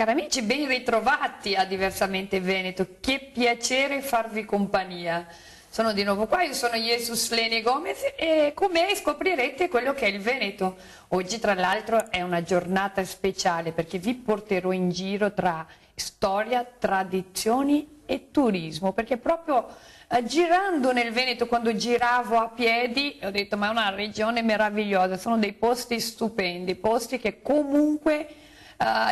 Cari amici, ben ritrovati a Diversamente Veneto, che piacere farvi compagnia. Sono di nuovo qua, io sono Jesus Lene Gomez e con me scoprirete quello che è il Veneto. Oggi tra l'altro è una giornata speciale perché vi porterò in giro tra storia, tradizioni e turismo, perché proprio girando nel Veneto, quando giravo a piedi, ho detto ma è una regione meravigliosa, sono dei posti stupendi, posti che comunque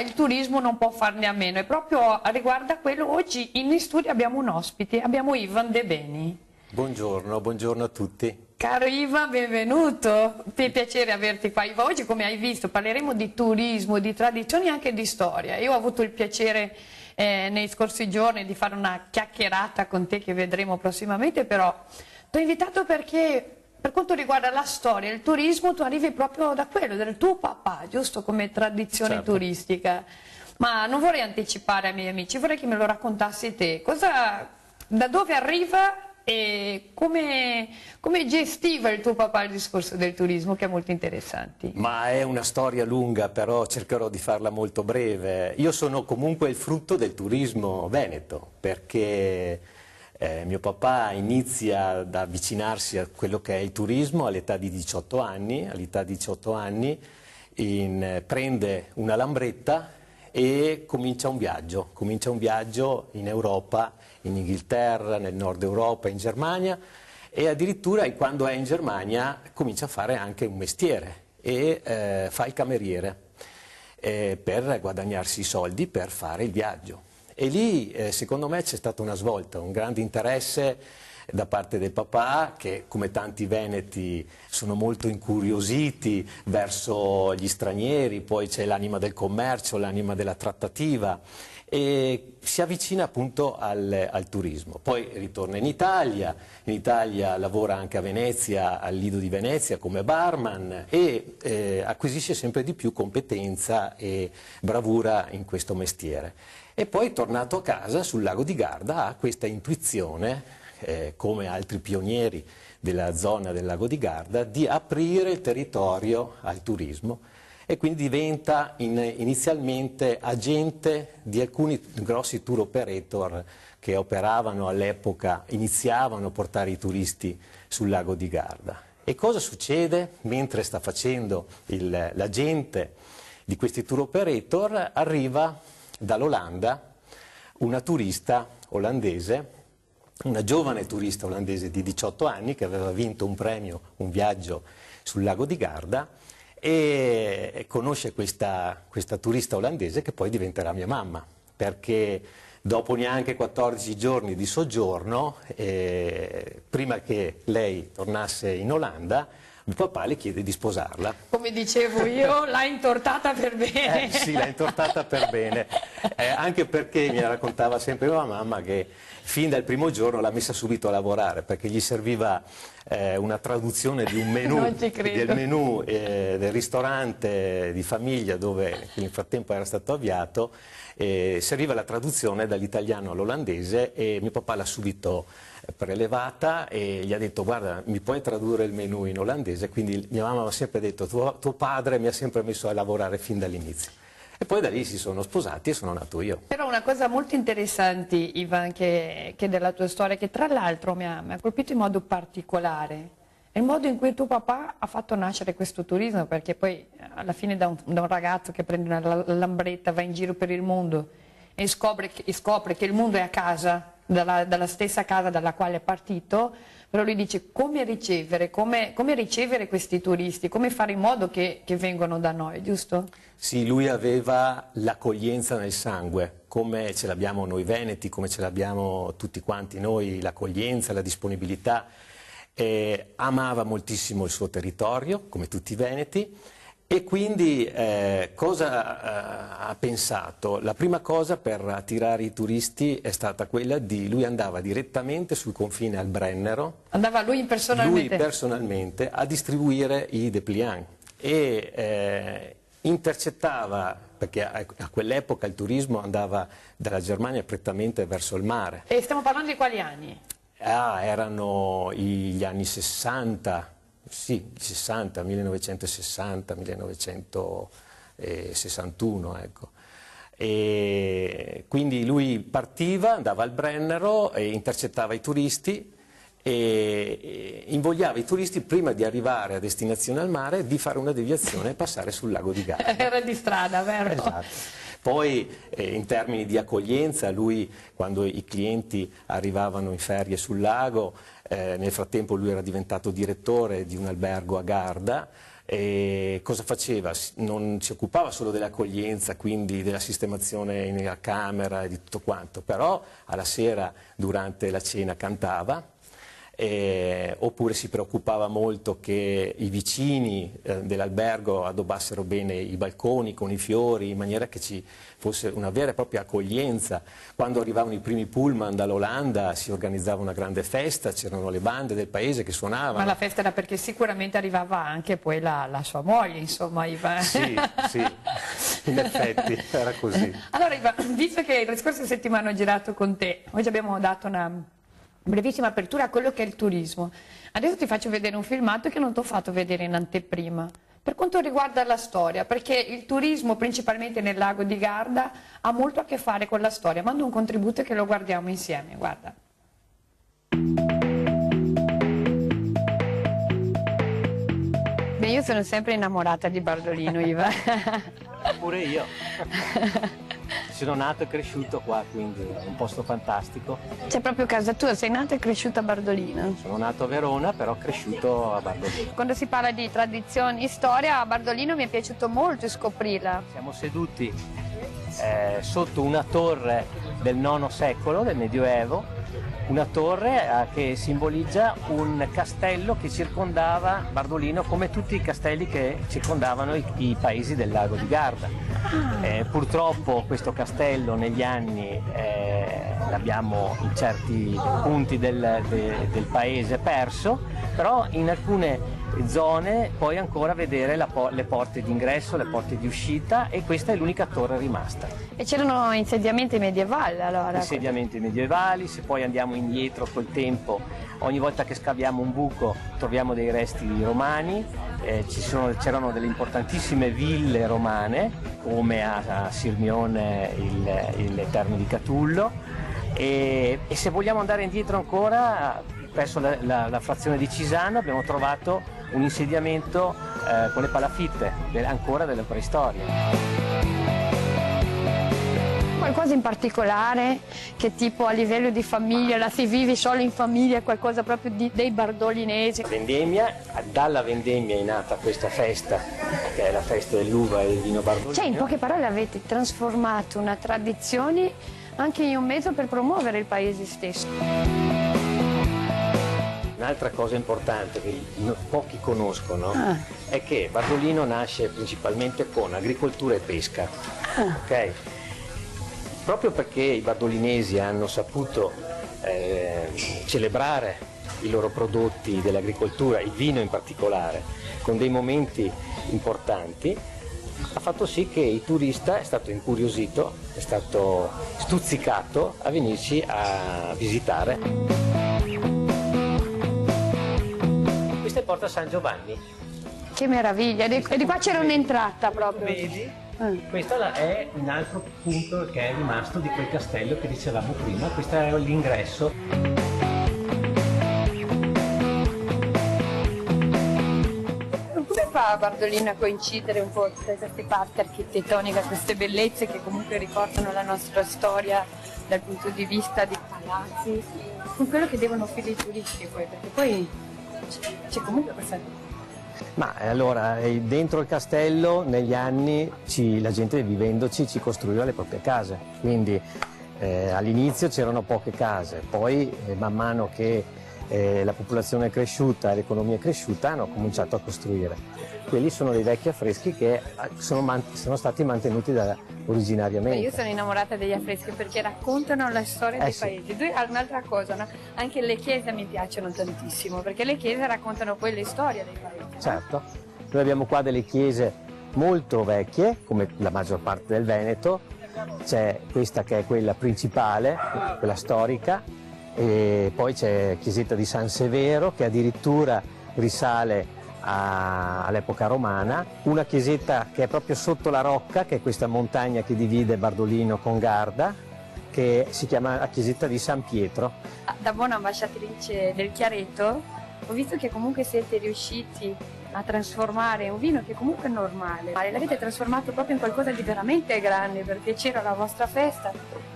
il turismo non può farne a meno, e proprio riguarda quello. Oggi in studio abbiamo un ospite, abbiamo Ivan De Beni. Buongiorno, buongiorno a tutti. Caro Ivan, benvenuto, è piacere averti qua. Ivan, oggi come hai visto parleremo di turismo, di tradizioni e anche di storia. Io ho avuto il piacere nei scorsi giorni di fare una chiacchierata con te che vedremo prossimamente, però ti ho invitato perché per quanto riguarda la storia e il turismo tu arrivi proprio da quello, del tuo papà, giusto, come tradizione Certo. turistica. Ma non vorrei anticipare ai miei amici, vorrei che me lo raccontassi te. Da dove arriva e come gestiva il tuo papà il discorso del turismo, che è molto interessante. Ma è una storia lunga, però cercherò di farla molto breve. Io sono comunque il frutto del turismo veneto, perché mio papà inizia ad avvicinarsi a quello che è il turismo all'età di 18 anni. All'età di 18 anni prende una lambretta e comincia un viaggio in Europa, in Inghilterra, nel nord Europa, in Germania, e addirittura quando è in Germania comincia a fare anche un mestiere e fa il cameriere per guadagnarsi i soldi per fare il viaggio. E lì secondo me c'è stata una svolta, un grande interesse da parte del papà, che come tanti veneti sono molto incuriositi verso gli stranieri. Poi c'è l'anima del commercio, l'anima della trattativa, e si avvicina appunto al turismo. Poi ritorna in Italia lavora anche a Venezia, al Lido di Venezia come barman, e acquisisce sempre di più competenza e bravura in questo mestiere. E poi tornato a casa sul lago di Garda ha questa intuizione, come altri pionieri della zona del lago di Garda, di aprire il territorio al turismo, e quindi diventa inizialmente agente di alcuni grossi tour operator che operavano all'epoca, iniziavano a portare i turisti sul lago di Garda. E cosa succede? Mentre sta facendo l'agente di questi tour operator, arriva dall'Olanda una turista olandese, una giovane turista olandese di 18 anni che aveva vinto un premio, un viaggio sul lago di Garda, e conosce questa turista olandese che poi diventerà mia mamma, perché dopo neanche 14 giorni di soggiorno, prima che lei tornasse in Olanda, mio papà le chiede di sposarla. Come dicevo io, l'ha intortata per bene. Sì, l'ha intortata per bene, anche perché mi raccontava sempre mia mamma che fin dal primo giorno l'ha messa subito a lavorare, perché gli serviva una traduzione di un menù, del menù del ristorante di famiglia dove nel frattempo era stato avviato, serviva la traduzione dall'italiano all'olandese, e mio papà l'ha subito prelevata e gli ha detto: guarda, mi puoi tradurre il menù in olandese? Quindi mia mamma mi ha sempre detto: tuo padre mi ha sempre messo a lavorare fin dall'inizio. E poi da lì si sono sposati e sono nato io. Però una cosa molto interessante, Ivan, che della tua storia, che tra l'altro mi ha colpito in modo particolare, è il modo in cui tuo papà ha fatto nascere questo turismo, perché poi alla fine da un ragazzo che prende una lambretta, va in giro per il mondo e scopre che il mondo è a casa, dalla stessa casa dalla quale è partito, però lui dice come ricevere questi turisti, come fare in modo che vengano da noi, giusto? Sì, lui aveva l'accoglienza nel sangue, come ce l'abbiamo noi veneti, come ce l'abbiamo tutti quanti noi, l'accoglienza, la disponibilità. Amava moltissimo il suo territorio, come tutti i veneti. E quindi cosa ha pensato? La prima cosa per attirare i turisti è stata quella di lui andava direttamente sul confine al Brennero. Andava lui personalmente? Lui personalmente a distribuire i dépliant e intercettava, perché a quell'epoca il turismo andava dalla Germania prettamente verso il mare. E stiamo parlando di quali anni? Erano gli anni 60. Sì, 60, 1960, 1961, ecco. E quindi lui partiva, andava al Brennero e intercettava i turisti e invogliava i turisti prima di arrivare a destinazione al mare di fare una deviazione e passare sul lago di Garda. Era di strada, vero? Esatto. Poi in termini di accoglienza, lui quando i clienti arrivavano in ferie sul lago, nel frattempo lui era diventato direttore di un albergo a Garda. E cosa faceva? Non si occupava solo dell'accoglienza, quindi della sistemazione nella camera e di tutto quanto, però alla sera durante la cena cantava. Oppure si preoccupava molto che i vicini dell'albergo addobbassero bene i balconi con i fiori, in maniera che ci fosse una vera e propria accoglienza. Quando arrivavano i primi pullman dall'Olanda si organizzava una grande festa, c'erano le bande del paese che suonavano. Ma la festa era perché sicuramente arrivava anche poi la sua moglie, insomma, Iva. Sì, sì, in effetti era così. Allora Iva, visto che la scorsa settimana ho girato con te, oggi abbiamo dato una brevissima apertura a quello che è il turismo. Adesso ti faccio vedere un filmato che non ti ho fatto vedere in anteprima. Per quanto riguarda la storia, perché il turismo, principalmente nel lago di Garda, ha molto a che fare con la storia. Mando un contributo che lo guardiamo insieme, guarda. Beh, io sono sempre innamorata di Bardolino, Iva. Pure io. Sono nato e cresciuto qua, quindi è un posto fantastico. C'è proprio casa tua, sei nata e cresciuta a Bardolino. Sono nato a Verona, però cresciuto a Bardolino. Quando si parla di tradizioni e storia, a Bardolino mi è piaciuto molto scoprirla. Siamo seduti sotto una torre del IX secolo, del Medioevo, una torre che simboleggia un castello che circondava Bardolino, come tutti i castelli che circondavano i paesi del lago di Garda. Purtroppo questo castello negli anni l'abbiamo in certi punti del paese perso, però in alcune zone puoi ancora vedere le porte d'ingresso, le porte di uscita, e questa è l'unica torre rimasta. E c'erano insediamenti medievali allora? Insediamenti medievali, se poi andiamo indietro col tempo, ogni volta che scaviamo un buco troviamo dei resti romani, c'erano delle importantissime ville romane, come a Sirmione il Terme di Catullo, e se vogliamo andare indietro ancora, verso la frazione di Cisano, abbiamo trovato un insediamento con le palafitte, ancora della preistoria. Qualcosa in particolare che tipo a livello di famiglia, la si vive solo in famiglia, qualcosa proprio dei bardolinesi? Dalla vendemmia è nata questa festa, che è la festa dell'uva e del vino bardolino. Cioè, in poche parole avete trasformato una tradizione anche in un mezzo per promuovere il paese stesso. Un'altra cosa importante che pochi conoscono è che Bardolino nasce principalmente con agricoltura e pesca. Okay? Proprio perché i bardolinesi hanno saputo celebrare i loro prodotti dell'agricoltura, il vino in particolare, con dei momenti importanti, ha fatto sì che il turista è stato incuriosito, è stato stuzzicato a venirci a visitare. Questa è Porta San Giovanni. Che meraviglia, e di qua c'era un'entrata proprio. Vedi? Questo è un altro punto che è rimasto di quel castello che dicevamo prima, questo è l'ingresso. Come fa Bardolino a coincidere un po' tutte queste parti architettoniche, queste bellezze che comunque ricordano la nostra storia dal punto di vista dei palazzi, con quello che devono offrire i turisti poi, perché poi c'è comunque questa... Ma allora, dentro il castello negli anni la gente vivendoci ci costruiva le proprie case, quindi all'inizio c'erano poche case, poi man mano che la popolazione è cresciuta e l'economia è cresciuta hanno cominciato a costruire. Quelli sono dei vecchi affreschi che sono stati mantenuti originariamente. Io sono innamorata degli affreschi perché raccontano la storia dei paesi. Un'altra cosa, no? Anche le chiese mi piacciono tantissimo perché le chiese raccontano poi le storie dei paesi. Certo, noi abbiamo qua delle chiese molto vecchie, come la maggior parte del Veneto, c'è questa che è quella principale, quella storica, e poi c'è chiesetta di San Severo che addirittura risale all'epoca romana, una chiesetta che è proprio sotto la Rocca, che è questa montagna che divide Bardolino con Garda, che si chiama la chiesetta di San Pietro. Da buona ambasciatrice del Chiaretto, ho visto che comunque siete riusciti a trasformare un vino che comunque è normale, ma l'avete trasformato proprio in qualcosa di veramente grande, perché c'era la vostra festa,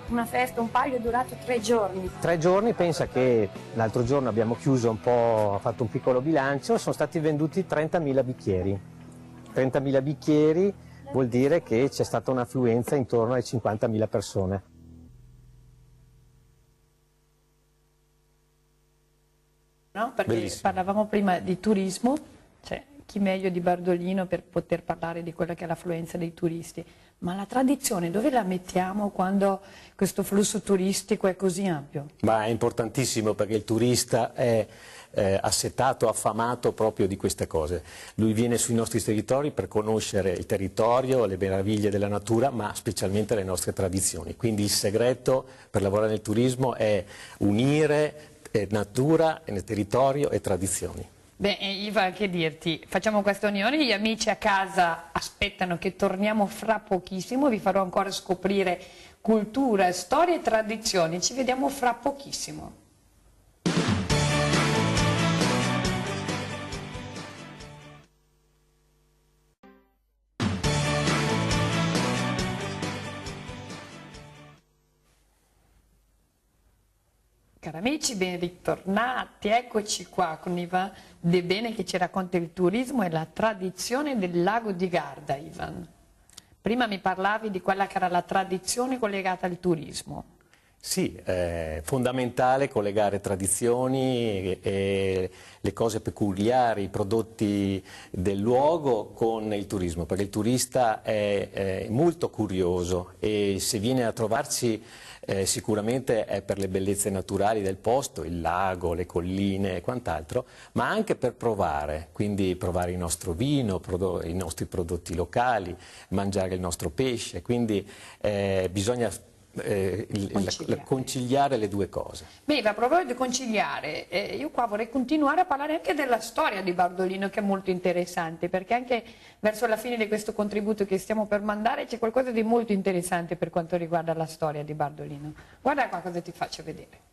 una festa, un palio durato 3 giorni. 3 giorni, pensa che l'altro giorno abbiamo chiuso un po', fatto un piccolo bilancio, sono stati venduti 30.000 bicchieri. 30.000 bicchieri vuol dire che c'è stata un'affluenza intorno alle 50.000 persone. No? Perché Bellissimo. parlavamo prima di turismo, cioè chi meglio di Bardolino per poter parlare di quella che è l'affluenza dei turisti, ma la tradizione dove la mettiamo quando questo flusso turistico è così ampio? Ma è importantissimo perché il turista è assetato, affamato proprio di queste cose. Lui viene sui nostri territori per conoscere il territorio, le meraviglie della natura, ma specialmente le nostre tradizioni. Quindi il segreto per lavorare nel turismo è unire natura, territorio e tradizioni. Beh, Iva, che dirti, facciamo questa unione, gli amici a casa aspettano che torniamo fra pochissimo, vi farò ancora scoprire cultura, storia e tradizioni, ci vediamo fra pochissimo. Cari amici, ben ritornati, eccoci qua con Ivan De Bene che ci racconta il turismo e la tradizione del lago di Garda, Ivan. Prima mi parlavi di quella che era la tradizione collegata al turismo. Sì, è fondamentale collegare tradizioni e le cose peculiari, i prodotti del luogo con il turismo, perché il turista è molto curioso e se viene a trovarci sicuramente è per le bellezze naturali del posto, il lago, le colline e quant'altro, ma anche per provare, quindi provare il nostro vino, i nostri prodotti locali, mangiare il nostro pesce, quindi bisogna conciliare le due cose. Beh, a proposito di conciliare, io qua vorrei continuare a parlare anche della storia di Bardolino che è molto interessante, perché anche verso la fine di questo contributo che stiamo per mandare c'è qualcosa di molto interessante per quanto riguarda la storia di Bardolino. Guarda qua cosa ti faccio vedere.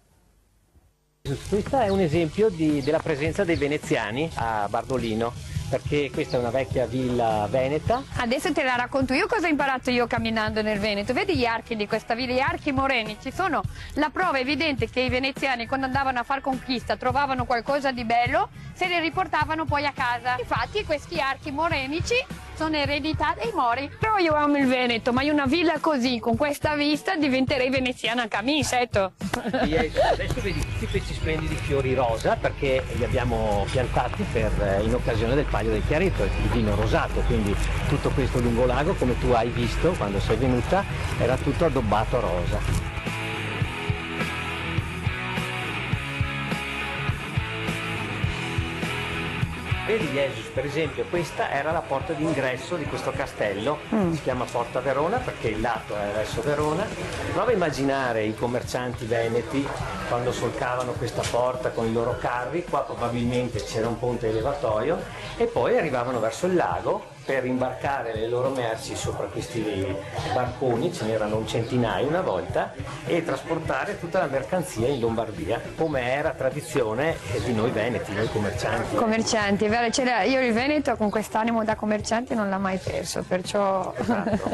Questo è un esempio della presenza dei veneziani a Bardolino, perché questa è una vecchia villa veneta. Adesso te la racconto io cosa ho imparato io camminando nel Veneto. Vedi gli archi di questa villa, gli archi morenici sono la prova evidente che i veneziani quando andavano a far conquista trovavano qualcosa di bello, se li riportavano poi a casa. Infatti questi archi morenici sono eredità dei Mori. Però io amo il Veneto, ma io una villa così, con questa vista, diventerei veneziana anche a me, certo. Adesso vedi tutti questi splendidi fiori rosa perché li abbiamo piantati in occasione del Palio del Chiaretto, il vino rosato, quindi tutto questo lungolago, come tu hai visto quando sei venuta, era tutto addobbato rosa. Vedi Jesus, per esempio, questa era la porta d'ingresso di questo castello, si chiama Porta Verona perché il lato è verso Verona. Prova a immaginare i commercianti veneti quando solcavano questa porta con i loro carri, qua probabilmente c'era un ponte elevatoio e poi arrivavano verso il lago per imbarcare le loro merci sopra questi barconi, ce n'erano un centinaio una volta, e trasportare tutta la mercanzia in Lombardia, come era tradizione di noi veneti, noi commercianti. Commercianti, è vero, io il Veneto con quest'animo da commerciante non l'ha mai perso, perciò... Esatto.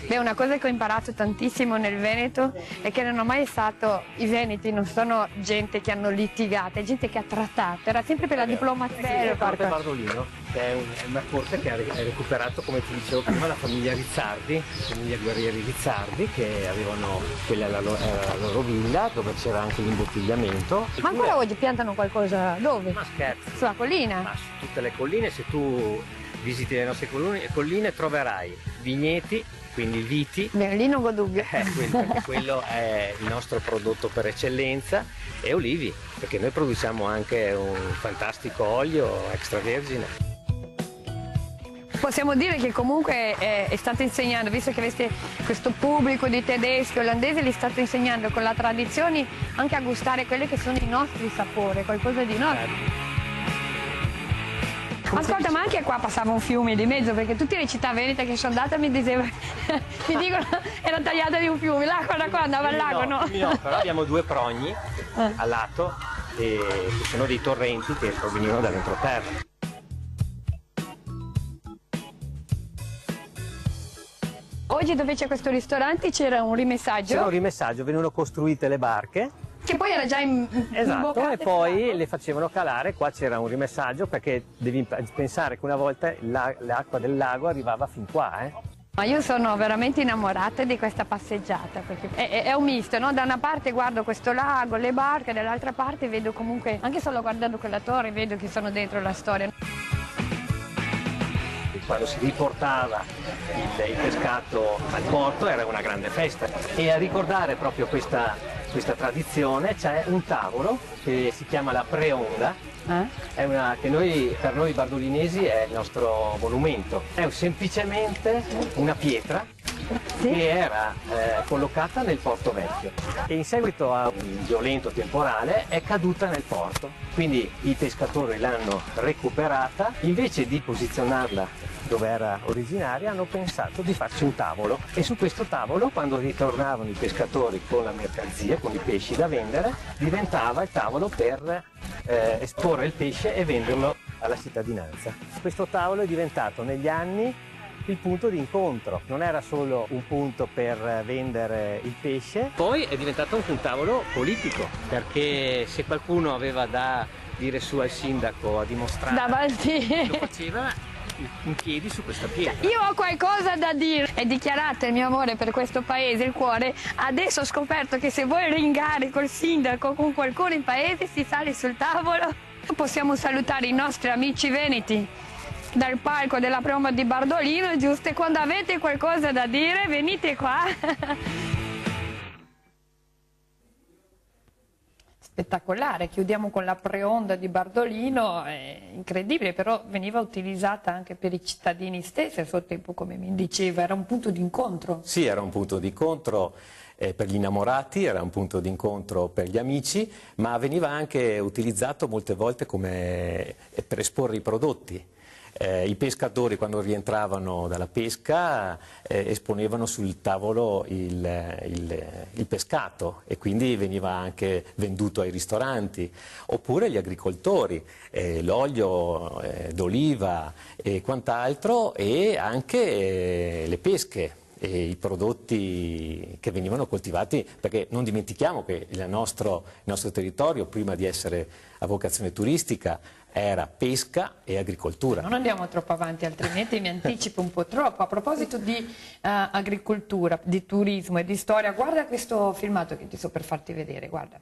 Beh, una cosa che ho imparato tantissimo nel Veneto è che non ho mai stato, i veneti non sono gente che hanno litigato, è gente che ha trattato, era sempre per la diplomazia. La corte Bardolino, che è una corte che ha recuperato, come ti dicevo prima, la famiglia Rizzardi, la famiglia guerrieri Rizzardi, che avevano quella la loro villa dove c'era anche l'imbottigliamento. Ma ancora oggi piantano qualcosa dove? Ma scherzo. Sulla collina? Ma su tutte le colline, se tu visiti le nostre colline troverai vigneti, quindi viti. Berlino Godug. Perché quello è il nostro prodotto per eccellenza, e olivi, perché noi produciamo anche un fantastico olio extravergine. Possiamo dire che comunque state insegnando, visto che avete questo pubblico di tedeschi e olandesi, li state insegnando con la tradizione anche a gustare quelli che sono i nostri sapori, qualcosa di nostro. Ascolta, ma anche qua passava un fiume di mezzo, perché tutte le città venete che sono andata mi dicono era tagliata di un fiume, l'acqua da qua andava al lago, no? No, però abbiamo due progni al lato che sono dei torrenti che provenivano dall'entroterra. Oggi dove c'è questo ristorante c'era un rimessaggio? C'era un rimessaggio, venivano costruite le barche. Che poi era già Esatto, e poi le facevano calare. Qua c'era un rimessaggio perché devi pensare che una volta l'acqua del lago arrivava fin qua. Ma io sono veramente innamorata di questa passeggiata, perché è un misto, no? Da una parte guardo questo lago, le barche, dall'altra parte vedo comunque, anche solo guardando quella torre, vedo che sono dentro la storia. Quando si riportava il pescato al porto era una grande festa, e a ricordare proprio questa tradizione c'è un tavolo che si chiama la preonda, che per noi bardolinesi è il nostro monumento. È semplicemente una pietra che era collocata nel Porto Vecchio e in seguito a un violento temporale è caduta nel porto. Quindi i pescatori l'hanno recuperata, invece di posizionarla dove era originaria hanno pensato di farci un tavolo, e su questo tavolo, quando ritornavano i pescatori con la mercanzia, con i pesci da vendere, diventava il tavolo per esporre il pesce e venderlo alla cittadinanza. Questo tavolo è diventato negli anni il punto di incontro, non era solo un punto per vendere il pesce, poi è diventato anche un tavolo politico, perché se qualcuno aveva da dire su al sindaco, a dimostrare, davanti, lo faceva in piedi su questa pietra. Io ho qualcosa da dire. È dichiarato il mio amore per questo paese, il cuore. Adesso ho scoperto che se vuoi ringare col sindaco o con qualcuno in paese si sale sul tavolo. Possiamo salutare i nostri amici veneti dal palco della Preonda di Bardolino, giusto? E quando avete qualcosa da dire venite qua. Spettacolare, chiudiamo con la Preonda di Bardolino, è incredibile, però veniva utilizzata anche per i cittadini stessi a suo tempo, come mi diceva, era un punto di incontro. Sì, era un punto di incontro per gli innamorati, era un punto di incontro per gli amici, ma veniva anche utilizzato molte volte per esporre i prodotti. I pescatori, quando rientravano dalla pesca, esponevano sul tavolo il pescato, e quindi veniva anche venduto ai ristoranti, oppure gli agricoltori, l'olio d'oliva e quant'altro, e anche le pesche e i prodotti che venivano coltivati, perché non dimentichiamo che il nostro territorio, prima di essere a vocazione turistica, era pesca e agricoltura. Non andiamo troppo avanti, altrimenti mi anticipo un po' troppo. A proposito di agricoltura, di turismo e di storia, guarda questo filmato che ti sto per farti vedere, guarda.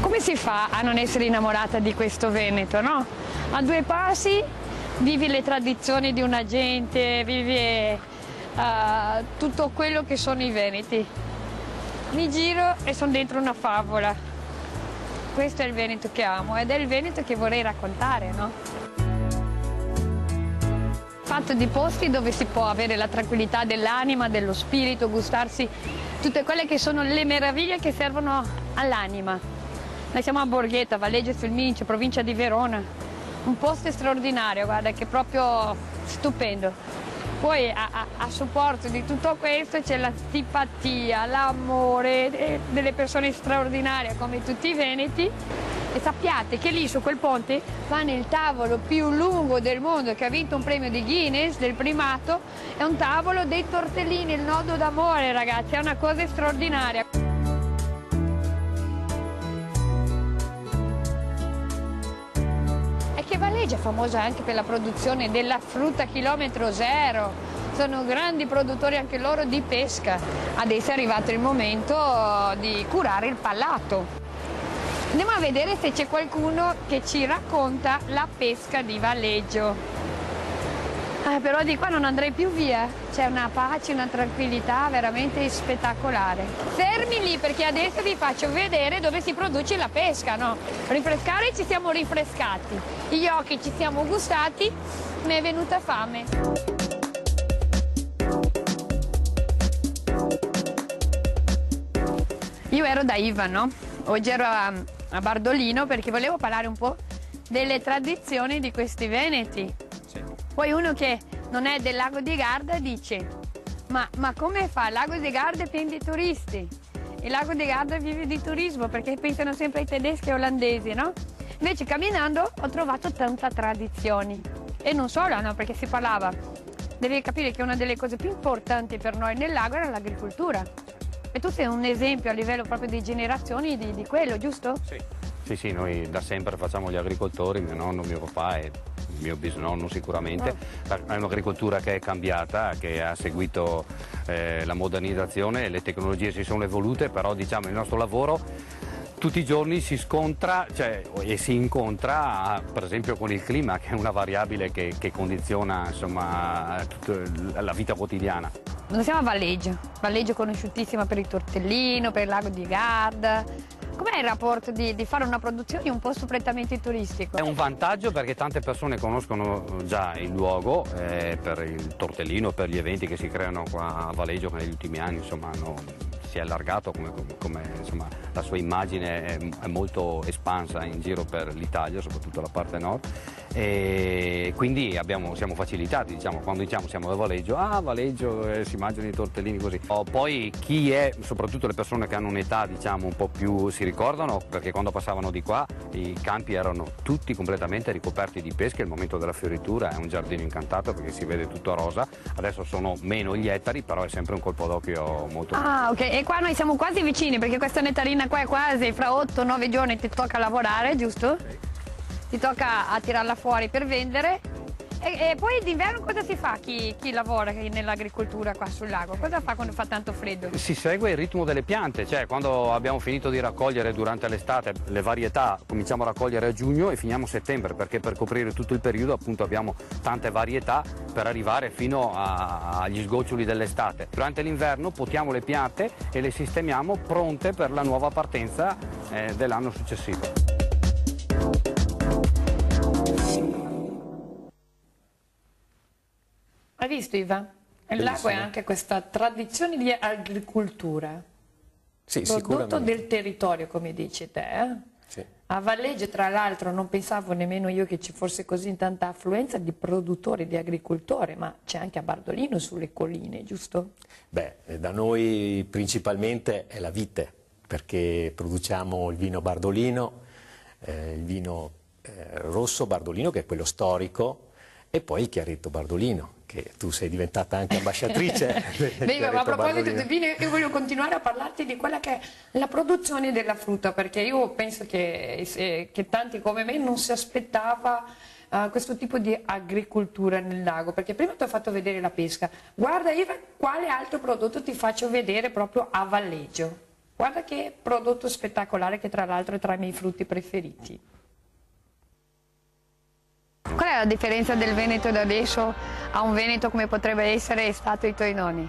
Come si fa a non essere innamorata di questo Veneto, no? A due passi vivi le tradizioni di una gente, vivi tutto quello che sono i veneti. Mi giro e sono dentro una favola. Questo è il Veneto che amo ed è il Veneto che vorrei raccontare, no? Fatto di posti dove si può avere la tranquillità dell'anima, dello spirito, gustarsi tutte quelle che sono le meraviglie che servono all'anima. Noi siamo a Borgheta, Valleggio sul Mincio, provincia di Verona. Un posto straordinario, guarda, che è proprio stupendo. Poi a supporto di tutto questo c'è la simpatia, l'amore delle persone straordinarie come tutti i veneti, e sappiate che lì su quel ponte fanno il tavolo più lungo del mondo, che ha vinto un premio di Guinness del primato, è un tavolo dei tortellini, il nodo d'amore, ragazzi, è una cosa straordinaria. Che Valleggio è famosa anche per la produzione della frutta chilometro zero, sono grandi produttori anche loro di pesca. Adesso è arrivato il momento di curare il palato. Andiamo a vedere se c'è qualcuno che ci racconta la pesca di Valleggio. Però di qua non andrei più via, c'è una pace, una tranquillità veramente spettacolare. Fermi lì perché adesso vi faccio vedere dove si produce la pesca, no? Rinfrescare ci siamo rinfrescati, gli occhi ci siamo gustati, mi è venuta fame. Io ero da Iva, no? Oggi ero a Bardolino perché volevo parlare un po' delle tradizioni di questi veneti. Sì. Poi uno che non è del lago di Garda dice ma come fa? Il lago di Garda è pieno di turisti. Il lago di Garda vive di turismo perché pensano sempre ai tedeschi e olandesi, no? Invece camminando ho trovato tante tradizioni. E non solo, no? Perché si parlava. Devi capire che una delle cose più importanti per noi nel lago era l'agricoltura. E tu sei un esempio a livello proprio di generazioni di quello, giusto? Sì, noi da sempre facciamo gli agricoltori, mio nonno, mio papà e mio bisnonno sicuramente. È un'agricoltura che è cambiata, che ha seguito la modernizzazione, le tecnologie si sono evolute, però diciamo il nostro lavoro tutti i giorni si scontra e si incontra per esempio con il clima, che è una variabile che condiziona insomma tutta la vita quotidiana. Noi siamo a Valleggio, Valleggio conosciutissima per il tortellino, per il lago di Garda. Com'è il rapporto di fare una produzione in un posto prettamente turistico? È un vantaggio perché tante persone conoscono già il luogo per il tortellino, per gli eventi che si creano qua a Valleggio, che negli ultimi anni insomma si è allargato, come insomma, la sua immagine è molto espansa in giro per l'Italia, soprattutto la parte nord, e quindi siamo facilitati, diciamo, quando diciamo siamo da Valleggio, Valleggio si mangiano i tortellini così. Poi chi è, soprattutto le persone che hanno un'età diciamo un po' più, si ricordano, perché quando passavano di qua i campi erano tutti completamente ricoperti di pesche, il momento della fioritura è un giardino incantato perché si vede tutto rosa, adesso sono meno gli ettari, però è sempre un colpo d'occhio molto ok, e qua noi siamo quasi vicini perché questa nettarina qua è quasi fra 8-9 giorni ti tocca lavorare, giusto? Ti tocca a tirarla fuori per vendere. E poi d'inverno cosa si fa chi lavora nell'agricoltura qua sul lago? Cosa fa quando fa tanto freddo? Si segue il ritmo delle piante, cioè quando abbiamo finito di raccogliere durante l'estate le varietà cominciamo a raccogliere a giugno e finiamo a settembre, perché per coprire tutto il periodo appunto abbiamo tante varietà per arrivare fino agli sgoccioli dell'estate. Durante l'inverno potiamo le piante e le sistemiamo pronte per la nuova partenza dell'anno successivo. Hai visto, Iva? Il lago è anche questa tradizione di agricoltura, Sì, prodotto del territorio, come dici te. Sì. A Valleggio, tra l'altro, non pensavo nemmeno io che ci fosse così tanta affluenza di produttori, di agricoltori, ma c'è anche a Bardolino sulle colline, giusto? Beh, da noi principalmente è la vite, perché produciamo il vino Bardolino, il vino rosso Bardolino, che è quello storico, e poi il chiaretto Bardolino, che tu sei diventata anche ambasciatrice. Beh, ma a proposito di vino, io voglio continuare a parlarti di quella che è la produzione della frutta, perché io penso che tanti come me non si aspettava questo tipo di agricoltura nel lago, perché prima ti ho fatto vedere la pesca. Guarda Iva, quale altro prodotto ti faccio vedere proprio a Valleggio. Guarda che prodotto spettacolare, che tra l'altro è tra i miei frutti preferiti. Qual è la differenza del Veneto da adesso a un Veneto come potrebbe essere stato i tuoi nonni?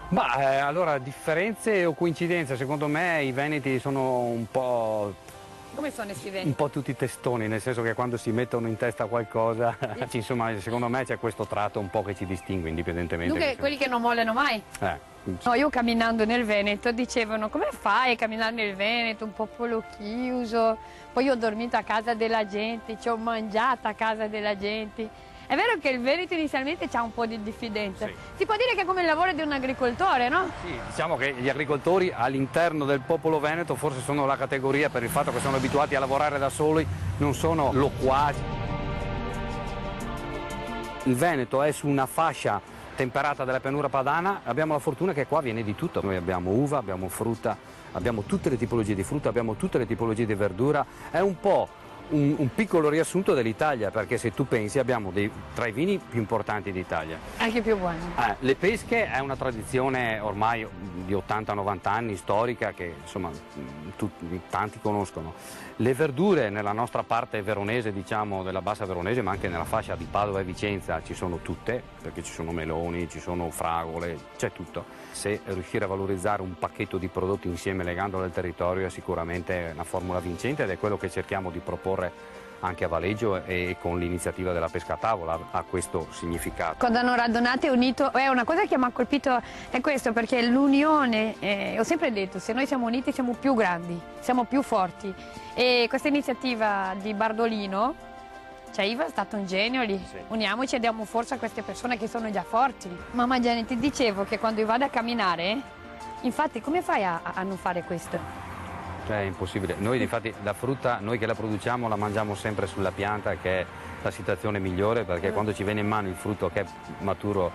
Allora, differenze o coincidenze? Secondo me i veneti sono un po'... Come sono questi veneti? Un po' tutti testoni, nel senso che quando si mettono in testa qualcosa, insomma, secondo me c'è questo tratto un po' che ci distingue indipendentemente. Dunque, quelli che non mollano mai? No, io camminando nel Veneto dicevano come fai a camminare nel Veneto, un popolo chiuso, poi ho dormito a casa della gente, ci ho mangiato a casa della gente. È vero che il Veneto inizialmente c'ha un po' di diffidenza, sì. Si può dire che è come il lavoro di un agricoltore, no? Sì, diciamo che gli agricoltori all'interno del popolo veneto forse sono la categoria per il fatto che sono abituati a lavorare da soli, non sono loquaci. Il Veneto è su una fascia temperata della pianura padana, abbiamo la fortuna che qua viene di tutto. Noi abbiamo uva, abbiamo frutta, abbiamo tutte le tipologie di frutta, abbiamo tutte le tipologie di verdura. È un po' un piccolo riassunto dell'Italia, perché se tu pensi abbiamo tra i vini più importanti d'Italia. Anche più buoni. Le pesche è una tradizione ormai di 80-90 anni, storica, che insomma tanti conoscono. Le verdure nella nostra parte veronese, diciamo della bassa veronese, ma anche nella fascia di Padova e Vicenza ci sono tutte, perché ci sono meloni, ci sono fragole, c'è tutto. Se riuscire a valorizzare un pacchetto di prodotti insieme legandolo al territorio è sicuramente una formula vincente ed è quello che cerchiamo di proporre proporre anche a Valeggio, e con l'iniziativa della pesca a tavola ha questo significato. Quando hanno raddonato e unito, una cosa che mi ha colpito è questo, perché l'unione, ho sempre detto, se noi siamo uniti siamo più grandi, siamo più forti, e questa iniziativa di Bardolino, cioè Iva è stato un genio lì, sì. Uniamoci e diamo forza a queste persone che sono già forti. Mamma Gianni, ti dicevo che quando io vado a camminare, infatti come fai a non fare questo? È impossibile. Noi infatti la frutta, noi che la produciamo, la mangiamo sempre sulla pianta, che è la situazione migliore, perché quando ci viene in mano il frutto che è maturo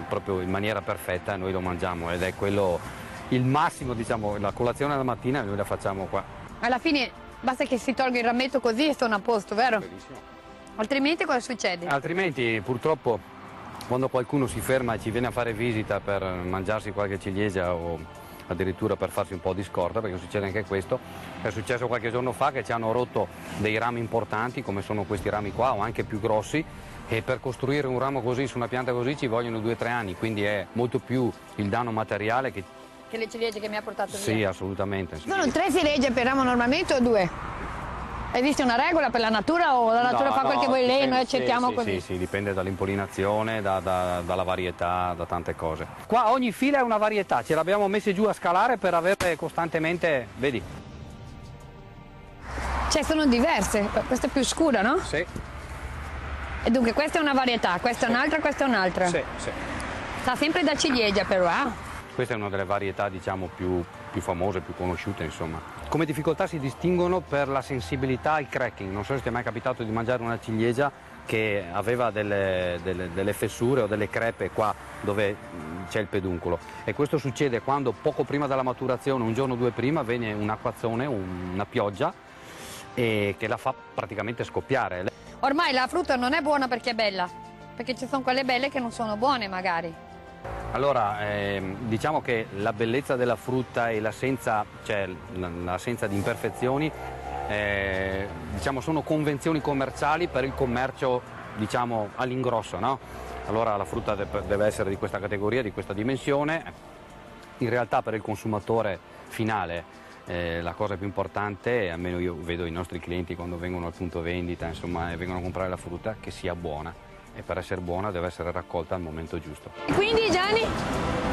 proprio in maniera perfetta, noi lo mangiamo, ed è quello il massimo, diciamo, la colazione alla mattina noi la facciamo qua. Alla fine basta che si tolga il rametto così e sono a posto, vero? Benissimo. Altrimenti cosa succede? Altrimenti purtroppo quando qualcuno si ferma e ci viene a fare visita per mangiarsi qualche ciliegia o addirittura per farsi un po' di scorta, perché succede anche questo. È successo qualche giorno fa che ci hanno rotto dei rami importanti, come sono questi rami qua, o anche più grossi, e per costruire un ramo così su una pianta così ci vogliono 2 o 3 anni, quindi è molto più il danno materiale che le ciliegie che mi ha portato via? Sì, assolutamente. Sono 3 ciliegie per ramo normalmente o 2? Esiste una regola per la natura o la natura fa quel che vuole lei e noi accettiamo così? Sì, dipende dall'impollinazione, dalla varietà, da tante cose. Qua ogni fila è una varietà, ce l'abbiamo messe giù a scalare per avere costantemente, vedi? Cioè sono diverse, questa è più scura, no? Sì. E dunque questa è una varietà, questa è un'altra, questa è un'altra? Sì, sì. Sta sempre da ciliegia però, Questa è una delle varietà, diciamo, più famose, più conosciute, insomma. Come difficoltà si distinguono per la sensibilità al cracking. Non so se ti è mai capitato di mangiare una ciliegia che aveva delle fessure o delle crepe qua dove c'è il peduncolo, e questo succede quando poco prima della maturazione, un giorno o 2 prima, viene un acquazzone, una pioggia, e che la fa praticamente scoppiare. Ormai la frutta non è buona perché è bella, perché ci sono quelle belle che non sono buone magari. Allora, diciamo che la bellezza della frutta e l'assenza, cioè l'assenza di imperfezioni, diciamo, sono convenzioni commerciali per il commercio, diciamo, all'ingrosso, no? Allora la frutta deve essere di questa categoria, di questa dimensione. In realtà per il consumatore finale la cosa più importante, almeno io vedo i nostri clienti quando vengono al punto vendita, insomma, e vengono a comprare la frutta, che sia buona. E per essere buona deve essere raccolta al momento giusto. E quindi Gianni?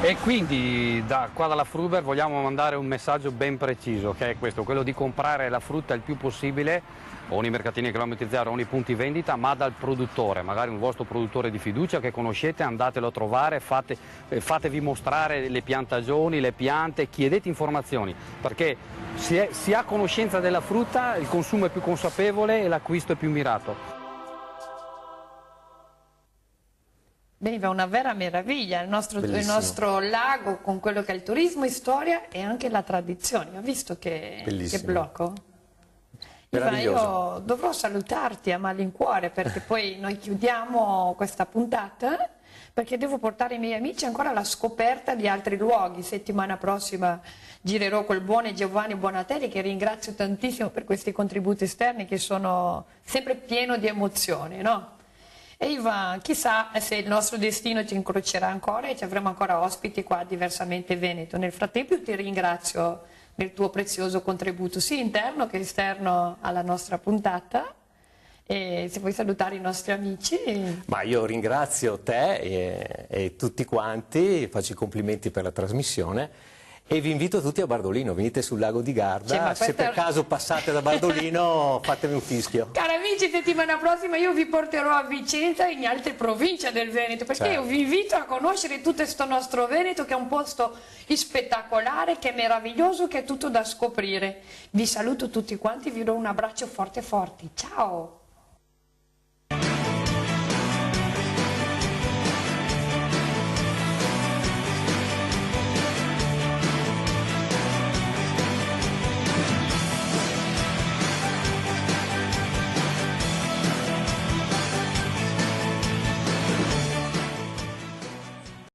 E quindi qua dalla Fruber vogliamo mandare un messaggio ben preciso, che è questo, quello di comprare la frutta il più possibile, o nei mercatini a chilometri zero o nei punti vendita, ma dal produttore, magari un vostro produttore di fiducia che conoscete, andatelo a trovare, fatevi mostrare le piantagioni, le piante, chiedete informazioni, perché si ha conoscenza della frutta, il consumo è più consapevole e l'acquisto è più mirato. Beh, una vera meraviglia, il nostro lago con quello che è il turismo e storia e anche la tradizione. Ho visto che blocco. Iva, io dovrò salutarti a malincuore perché poi noi chiudiamo questa puntata, perché devo portare i miei amici ancora alla scoperta di altri luoghi. Settimana prossima girerò col buon Giovanni Bonatelli, che ringrazio tantissimo per questi contributi esterni che sono sempre pieni di emozione, no? E Iva, chissà se il nostro destino ci incrocerà ancora e ci avremo ancora ospiti qua Diversamente Veneto. Nel frattempo ti ringrazio del tuo prezioso contributo sia interno che esterno alla nostra puntata, e se vuoi salutare i nostri amici. Ma io ringrazio te e tutti quanti, faccio i complimenti per la trasmissione. E vi invito tutti a Bardolino, venite sul lago di Garda, se per caso passate da Bardolino fatemi un fischio. Cari amici, settimana prossima io vi porterò a Vicenza e in altre province del Veneto, perché io vi invito a conoscere tutto questo nostro Veneto, che è un posto spettacolare, che è meraviglioso, che è tutto da scoprire. Vi saluto tutti quanti, vi do un abbraccio forte forte, ciao!